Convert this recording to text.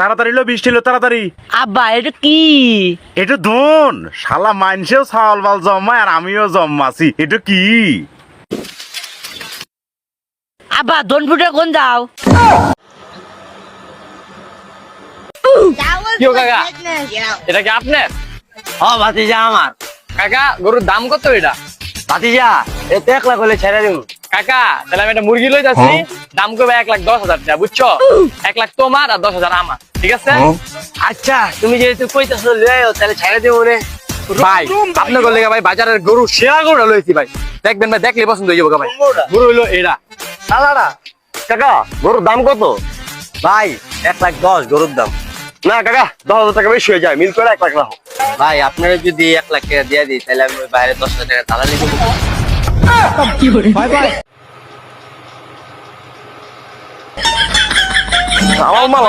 তাড়াতাড়ি লো, বৃষ্টি লো, তাড়াতাড়ি। আব্বা এটা কি? এটা ধন শালা, মাইনসেও চাউল বাল জমায় আর আমিও জমাছি। এটা কি? আব্বা দন ফুটে কোন যাও? কি ও কাকা, এটা কি আপনার? ভাতিজা আমার। কাকা গরুর দাম কত এটা? ভাতিজা এতে 1 লাখ হলে ছেড়ে দিব। কাকা তাহলে আমি একটা মুরগি লই যাচ্ছি, দাম করবে 1,10,000 টাকা, বুঝছো? 1 লাখ তোমার আর 10,000 আমার, ঠিক আছে? আচ্ছা তুমি যেহেতু কইতাছো লইও তাহলে ছেড়ে দিব রে। ভাই আপনার গলে ভাই বাজারের গরু সেরা গরুটা লইছি ভাই, দেখবেন ভাই, দেখলে পছন্দ হয়ে যাবো ভাই। গরু হইলো এরা। সালারা কাকা গরুর দাম কত? ভাই 1,10,000 গরুর দাম। না কাকা 10,000 টাকা বেশি হয়ে যায়, মিল করে 1 লাখ রাখো। ভাই আপনারা যদি 1 লাখ টাকা দিয়ে দিই তাহলে আমি ওই বাইরে 10,000 টাকা দালালি করবো। আমার মাল